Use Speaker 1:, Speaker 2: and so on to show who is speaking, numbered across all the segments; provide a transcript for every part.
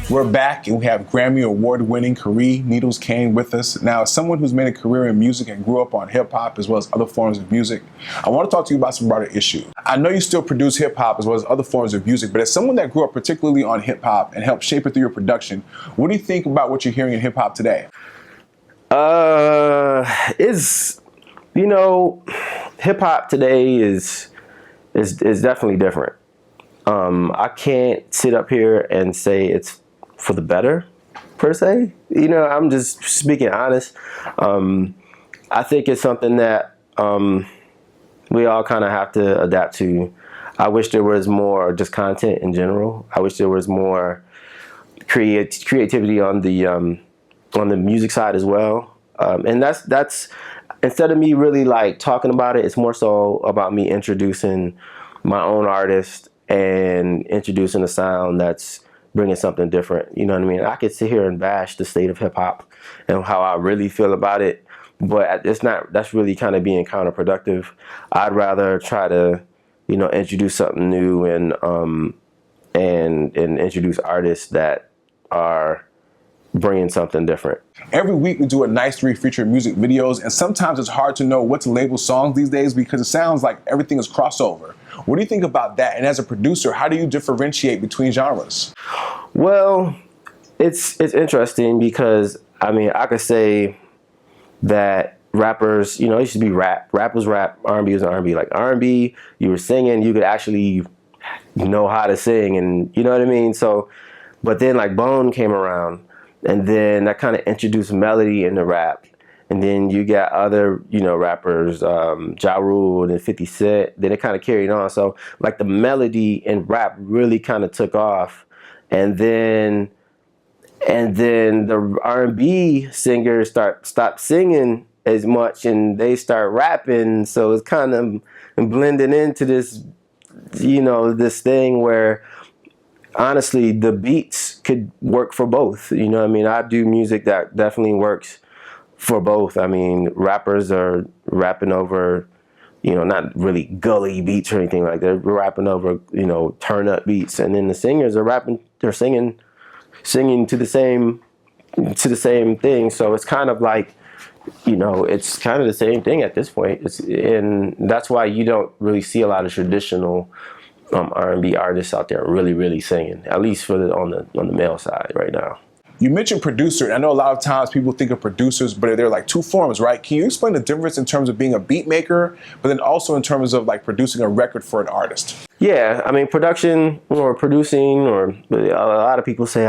Speaker 1: We're back and we have Grammy Award-winning Khari, Needlz, Cain with us. Now, as someone who's made a career in music and grew up on hip-hop as well as other forms of music, I want to talk to you about some broader issues. I know you still produce hip-hop as well as other forms of music, but as someone that grew up particularly on hip-hop and helped shape it through your production, what do you think about what you're hearing in hip-hop today?
Speaker 2: Hip-hop today is definitely different. I can't sit up here and say it's for the better, per se. I'm just speaking honest. I think it's something that we all kind of have to adapt to. I wish there was more just content in general. I wish there was more creativity on the music side as well. And that's instead of me really like talking about it, it's more so about me introducing my own artist and introducing a sound that's bringing something different. You know what I mean? I could sit here and bash the state of hip hop and how I really feel about it, but it's not. That's really kind of being counterproductive. I'd rather try to, introduce something new and introduce artists that are bringing something different.
Speaker 1: Every week we do a nice 3 featured music videos, and sometimes it's hard to know what to label songs these days because it sounds like everything is crossover. What do you think about that? And as a producer, how do you differentiate between genres?
Speaker 2: Well, it's interesting because, I could say that rappers, it used to be rap. Rap was rap, R&B was R&B. Like R&B, you were singing, you could actually know how to sing, and you know what I mean? So, but then like Bone came around, and then that kind of introduced melody into rap. And then you got other, rappers, Ja Rule and 50 Cent. Then it kind of carried on. So like the melody in rap really kind of took off. And then the R&B singers stopped singing as much and they start rapping. So it's kind of blending into this, this thing where honestly the beats could work for both. I do music that definitely works for both. Rappers are rapping over, not really gully beats or anything like that. They're rapping over, turn up beats, and then the singers are rapping. They're singing to the same thing. So it's kind of like, it's kind of the same thing at this point. And that's why you don't really see a lot of traditional R&B artists out there really singing, at least on the male side right now.
Speaker 1: You mentioned producer, and I know a lot of times people think of producers, but they're like two forms, right? Can you explain the difference in terms of being a beat maker, but then also in terms of like producing a record for an artist?
Speaker 2: Yeah, production or producing, or a lot of people say,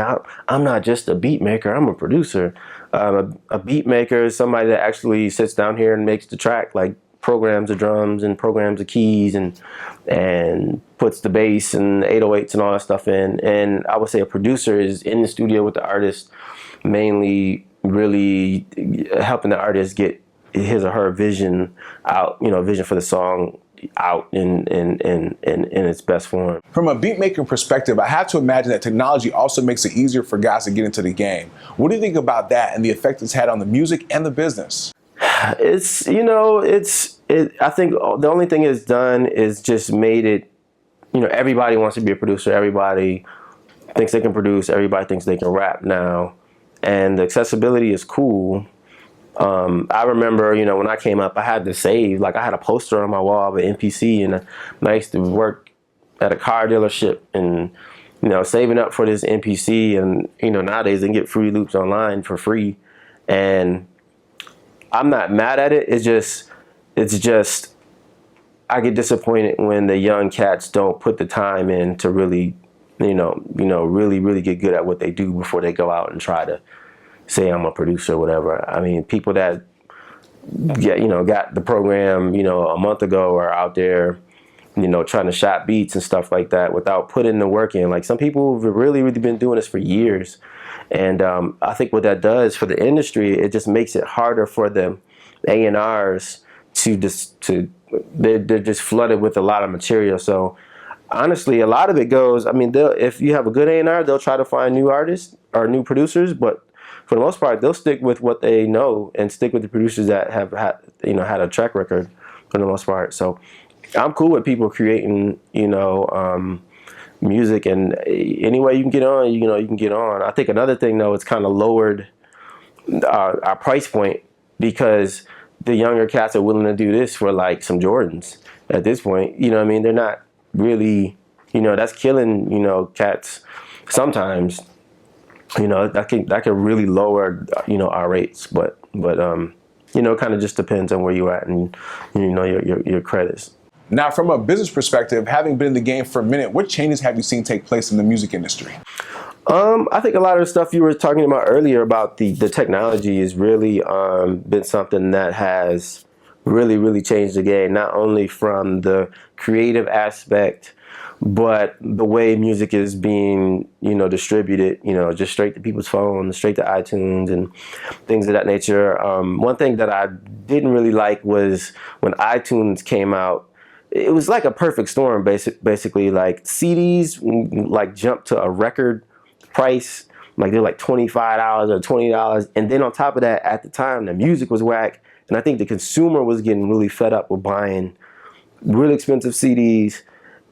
Speaker 2: I'm not just a beat maker, I'm a producer. A beat maker is somebody that actually sits down here and makes the track, like programs the drums and programs the keys and puts the bass and 808s and all that stuff in. And I would say a producer is in the studio with the artist, mainly really helping the artist get his or her vision out, vision for the song out in its best form.
Speaker 1: From a beat making perspective, I have to imagine that technology also makes it easier for guys to get into the game. What do you think about that and the effect it's had on the music and the business?
Speaker 2: I think the only thing it's done is just made it, everybody wants to be a producer. Everybody thinks they can produce. Everybody thinks they can rap now. And the accessibility is cool. I remember, when I came up, I had to save, I had a poster on my wall of an MPC, and I used to work at a car dealership and, saving up for this MPC. And, nowadays they can get free loops online for free. And I'm not mad at it. It's just I get disappointed when the young cats don't put the time in to really, really get good at what they do before they go out and try to say I'm a producer or whatever. People that got the program, a month ago are out there, trying to shop beats and stuff like that without putting the work in. Like some people have really been doing this for years. And I think what that does for the industry, it just makes it harder for the A&Rs they're just flooded with a lot of material. So honestly, a lot of it goes, if you have a good A&R, they'll try to find new artists or new producers, but for the most part, they'll stick with what they know and stick with the producers that have had a track record for the most part. So I'm cool with people creating, music, and any way you can get on, you can get on. I think another thing though, it's kind of lowered our price point, because the younger cats are willing to do this for like some Jordans at this point. You know what I mean? They're not really, that's killing, cats sometimes. That can really lower, our rates, but it kind of just depends on where you're at and your credits.
Speaker 1: Now, from a business perspective, having been in the game for a minute, what changes have you seen take place in the music industry?
Speaker 2: I think a lot of the stuff you were talking about earlier about the technology has really been something that has really changed the game, not only from the creative aspect, but the way music is being, distributed, just straight to people's phones, straight to iTunes and things of that nature. One thing that I didn't really like was when iTunes came out. It was like a perfect storm, basically. Like CDs, like jumped to a record price, like they're like $25 or $20, and then on top of that, at the time, the music was whack, and I think the consumer was getting really fed up with buying really expensive CDs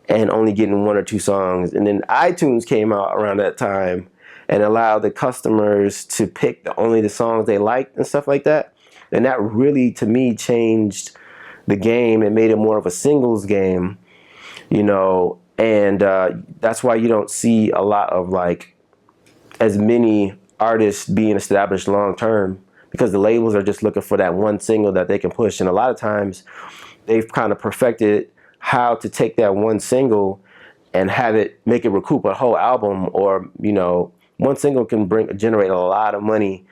Speaker 2: and only getting 1 or 2 songs. And then iTunes came out around that time and allowed the customers to pick only the songs they liked and stuff like that. And that really, to me, changed the game and made it more of a singles game, and that's why you don't see a lot of like as many artists being established long term, because the labels are just looking for that one single that they can push. And a lot of times they've kind of perfected how to take that one single and make it recoup a whole album, or one single can generate a lot of money.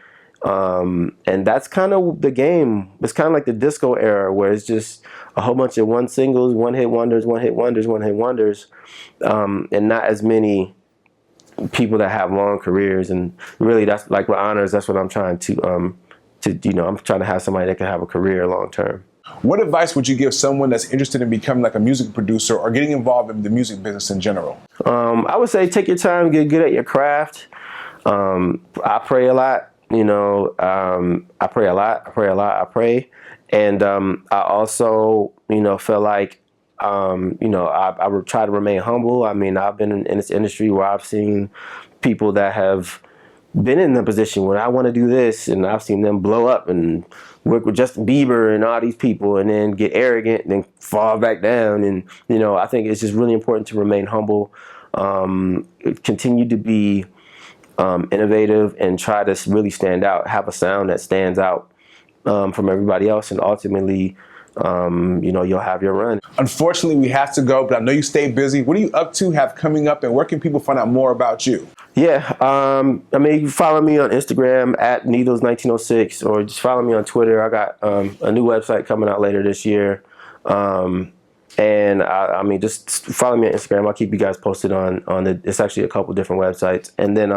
Speaker 2: And that's kind of the game. It's kind of like the disco era, where it's just a whole bunch of one singles, one hit wonders, and not as many people that have long careers. And really, that's like with honors. That's what I'm trying to I'm trying to have somebody that can have a career long term.
Speaker 1: What advice would you give someone that's interested in becoming like a music producer or getting involved in the music business in general?
Speaker 2: I would say take your time, get good at your craft. I pray a lot. I pray a lot. And I also, feel like, I would try to remain humble. I mean, I've been in this industry where I've seen people that have been in the position where I want to do this, and I've seen them blow up and work with Justin Bieber and all these people, and then get arrogant and then fall back down. And, I think it's just really important to remain humble, continue to be innovative, and try to really stand out, have a sound that stands out from everybody else, and ultimately, you'll have your run.
Speaker 1: Unfortunately, we have to go, but I know you stay busy. What are you up to, have coming up, and where can people find out more about you?
Speaker 2: Yeah, you can follow me on Instagram at Needlz1906, or just follow me on Twitter. I got a new website coming out later this year. And just follow me on Instagram. I'll keep you guys posted on it's actually a couple different websites. And then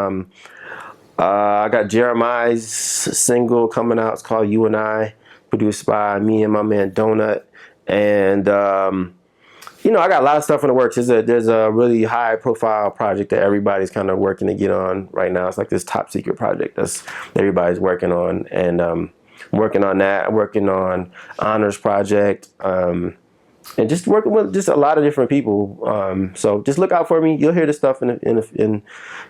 Speaker 2: I got Jeremiah's single coming out. It's called You and I, produced by me and my man Donut. And I got a lot of stuff in the works. There's a really high profile project that everybody's kind of working to get on right now. It's like this top secret project that's everybody's working on, and working on that. Working on Honors project. And just working with just a lot of different people. So just look out for me. You'll hear this stuff in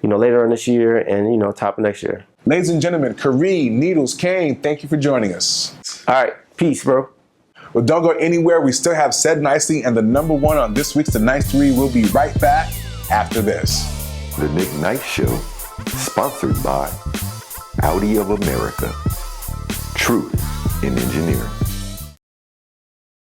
Speaker 2: later on this year, and top of next year.
Speaker 1: Ladies and gentlemen, Khari, Needlz, Cain, thank you for joining us.
Speaker 2: All right, peace, bro.
Speaker 1: Well, don't go anywhere. We still have Said Nicely, and the number one on this week's The Nice 3 will be right back after this.
Speaker 3: The Nick Night Show, sponsored by Audi of America. Truth in Engineering.